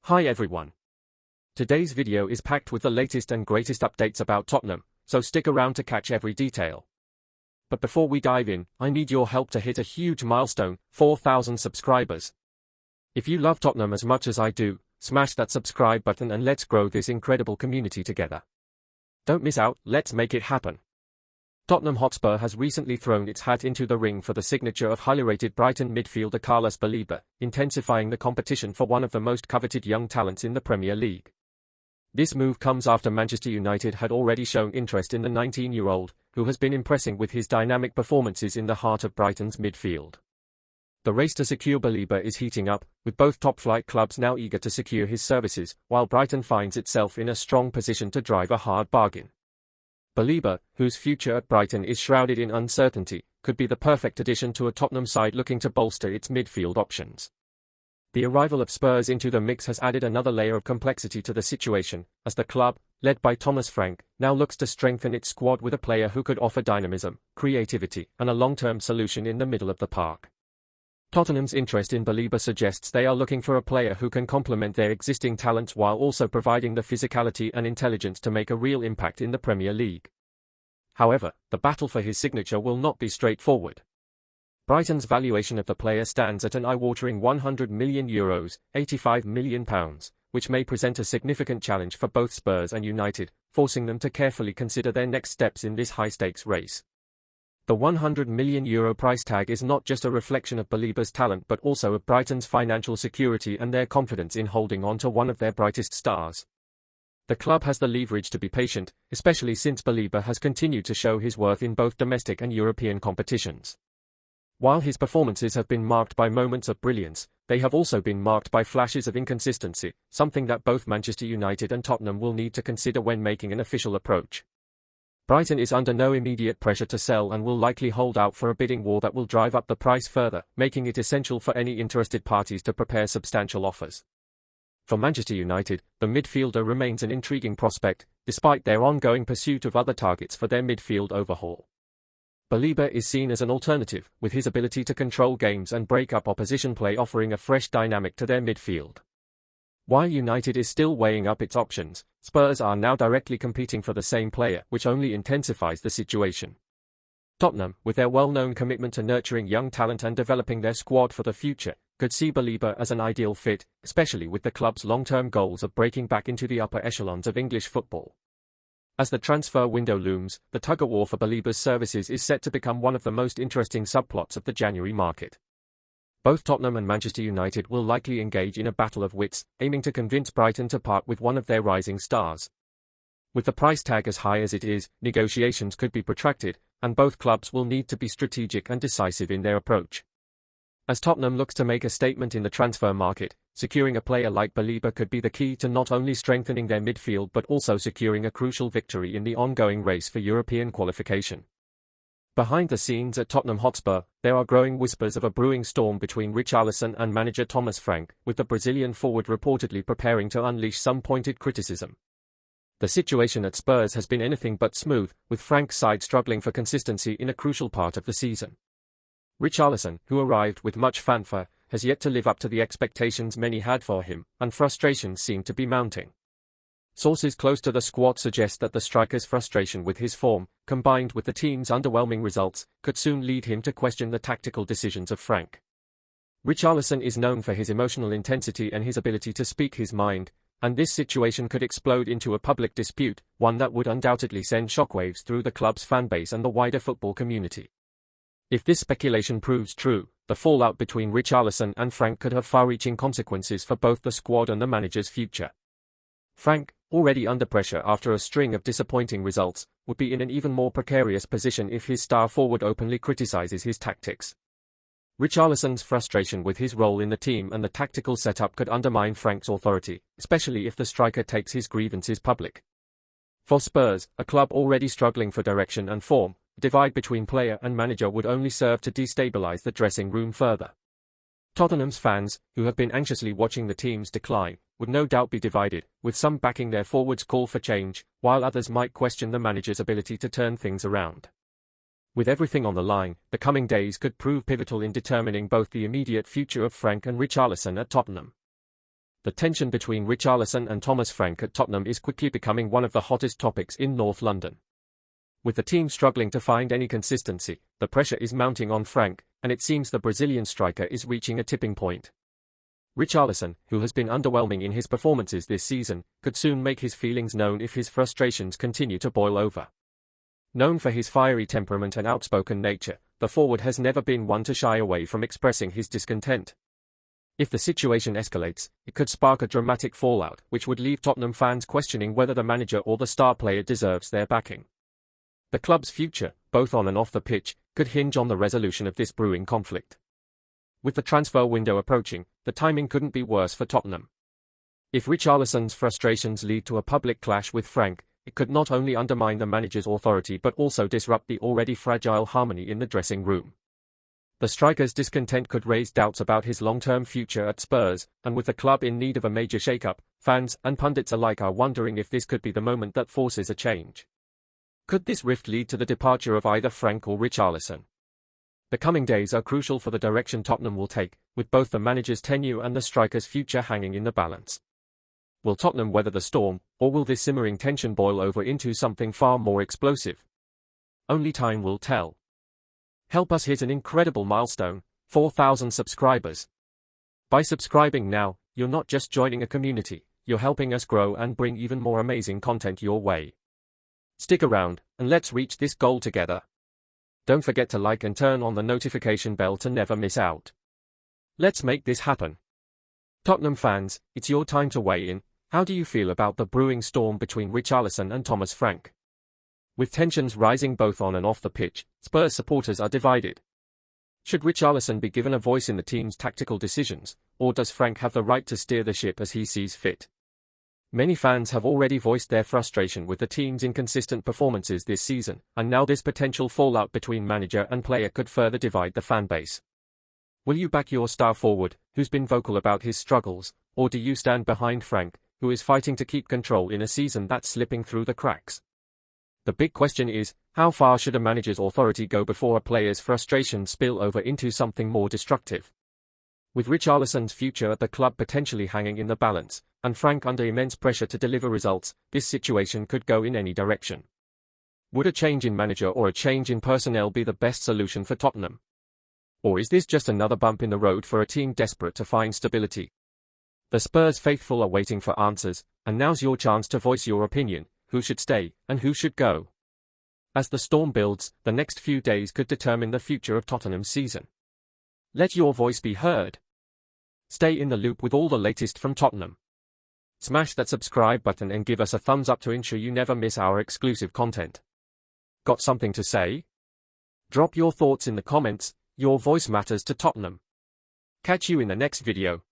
Hi everyone. Today's video is packed with the latest and greatest updates about Tottenham, so stick around to catch every detail. But before we dive in, I need your help to hit a huge milestone, 4,000 subscribers. If you love Tottenham as much as I do, smash that subscribe button and let's grow this incredible community together. Don't miss out, let's make it happen. Tottenham Hotspur has recently thrown its hat into the ring for the signature of highly rated Brighton midfielder Carlos Baleba, intensifying the competition for one of the most coveted young talents in the Premier League. This move comes after Manchester United had already shown interest in the 19-year-old, who has been impressing with his dynamic performances in the heart of Brighton's midfield. The race to secure Baleba is heating up, with both top-flight clubs now eager to secure his services, while Brighton finds itself in a strong position to drive a hard bargain. Baleba, whose future at Brighton is shrouded in uncertainty, could be the perfect addition to a Tottenham side looking to bolster its midfield options. The arrival of Spurs into the mix has added another layer of complexity to the situation, as the club, led by Thomas Frank, now looks to strengthen its squad with a player who could offer dynamism, creativity, and a long-term solution in the middle of the park. Tottenham's interest in Baleba suggests they are looking for a player who can complement their existing talents while also providing the physicality and intelligence to make a real impact in the Premier League. However, the battle for his signature will not be straightforward. Brighton's valuation of the player stands at an eye-watering €100 million, £85 million, which may present a significant challenge for both Spurs and United, forcing them to carefully consider their next steps in this high-stakes race. The €100 million price tag is not just a reflection of Baleba's talent but also of Brighton's financial security and their confidence in holding on to one of their brightest stars. The club has the leverage to be patient, especially since Baleba has continued to show his worth in both domestic and European competitions. While his performances have been marked by moments of brilliance, they have also been marked by flashes of inconsistency, something that both Manchester United and Tottenham will need to consider when making an official approach. Brighton is under no immediate pressure to sell and will likely hold out for a bidding war that will drive up the price further, making it essential for any interested parties to prepare substantial offers. For Manchester United, the midfielder remains an intriguing prospect, despite their ongoing pursuit of other targets for their midfield overhaul. Baleba is seen as an alternative, with his ability to control games and break up opposition play offering a fresh dynamic to their midfield. While United is still weighing up its options, Spurs are now directly competing for the same player, which only intensifies the situation. Tottenham, with their well-known commitment to nurturing young talent and developing their squad for the future, could see Baleba as an ideal fit, especially with the club's long-term goals of breaking back into the upper echelons of English football. As the transfer window looms, the tug-of-war for Baleba's services is set to become one of the most interesting subplots of the January market. Both Tottenham and Manchester United will likely engage in a battle of wits, aiming to convince Brighton to part with one of their rising stars. With the price tag as high as it is, negotiations could be protracted, and both clubs will need to be strategic and decisive in their approach. As Tottenham looks to make a statement in the transfer market, securing a player like Baleba could be the key to not only strengthening their midfield but also securing a crucial victory in the ongoing race for European qualification. Behind the scenes at Tottenham Hotspur, there are growing whispers of a brewing storm between Richarlison and manager Thomas Frank, with the Brazilian forward reportedly preparing to unleash some pointed criticism. The situation at Spurs has been anything but smooth, with Frank's side struggling for consistency in a crucial part of the season. Richarlison, who arrived with much fanfare, has yet to live up to the expectations many had for him, and frustrations seem to be mounting. Sources close to the squad suggest that the striker's frustration with his form, combined with the team's underwhelming results, could soon lead him to question the tactical decisions of Frank. Richarlison is known for his emotional intensity and his ability to speak his mind, and this situation could explode into a public dispute, one that would undoubtedly send shockwaves through the club's fanbase and the wider football community. If this speculation proves true, the fallout between Richarlison and Frank could have far-reaching consequences for both the squad and the manager's future. Frank, already under pressure after a string of disappointing results, would be in an even more precarious position if his star forward openly criticizes his tactics. Richarlison's frustration with his role in the team and the tactical setup could undermine Frank's authority, especially if the striker takes his grievances public. For Spurs, a club already struggling for direction and form, the divide between player and manager would only serve to destabilize the dressing room further. Tottenham's fans, who have been anxiously watching the team's decline, would no doubt be divided, with some backing their forwards' call for change, while others might question the manager's ability to turn things around. With everything on the line, the coming days could prove pivotal in determining both the immediate future of Frank and Richarlison at Tottenham. The tension between Richarlison and Thomas Frank at Tottenham is quickly becoming one of the hottest topics in North London. With the team struggling to find any consistency, the pressure is mounting on Frank, and it seems the Brazilian striker is reaching a tipping point. Richarlison, who has been underwhelming in his performances this season, could soon make his feelings known if his frustrations continue to boil over. Known for his fiery temperament and outspoken nature, the forward has never been one to shy away from expressing his discontent. If the situation escalates, it could spark a dramatic fallout, which would leave Tottenham fans questioning whether the manager or the star player deserves their backing. The club's future, both on and off the pitch, could hinge on the resolution of this brewing conflict. With the transfer window approaching, the timing couldn't be worse for Tottenham. If Richarlison's frustrations lead to a public clash with Frank, it could not only undermine the manager's authority but also disrupt the already fragile harmony in the dressing room. The striker's discontent could raise doubts about his long-term future at Spurs, and with the club in need of a major shake-up, fans and pundits alike are wondering if this could be the moment that forces a change. Could this rift lead to the departure of either Frank or Richarlison? The coming days are crucial for the direction Tottenham will take, with both the manager's tenure and the striker's future hanging in the balance. Will Tottenham weather the storm, or will this simmering tension boil over into something far more explosive? Only time will tell. Help us hit an incredible milestone, 4,000 subscribers. By subscribing now, you're not just joining a community, you're helping us grow and bring even more amazing content your way. Stick around, and let's reach this goal together. Don't forget to like and turn on the notification bell to never miss out. Let's make this happen. Tottenham fans, it's your time to weigh in. How do you feel about the brewing storm between Richarlison and Thomas Frank? With tensions rising both on and off the pitch, Spurs supporters are divided. Should Richarlison be given a voice in the team's tactical decisions, or does Frank have the right to steer the ship as he sees fit? Many fans have already voiced their frustration with the team's inconsistent performances this season, and now this potential fallout between manager and player could further divide the fan base. Will you back your star forward, who's been vocal about his struggles, or do you stand behind Frank, who is fighting to keep control in a season that's slipping through the cracks? The big question is, how far should a manager's authority go before a player's frustrations spill over into something more destructive? With Richarlison's future at the club potentially hanging in the balance, and Frank under immense pressure to deliver results, this situation could go in any direction. Would a change in manager or a change in personnel be the best solution for Tottenham? Or is this just another bump in the road for a team desperate to find stability? The Spurs faithful are waiting for answers, and now's your chance to voice your opinion. Who should stay, and who should go? As the storm builds, the next few days could determine the future of Tottenham's season. Let your voice be heard. Stay in the loop with all the latest from Tottenham. Smash that subscribe button and give us a thumbs up to ensure you never miss our exclusive content. Got something to say? Drop your thoughts in the comments, your voice matters to Tottenham. Catch you in the next video.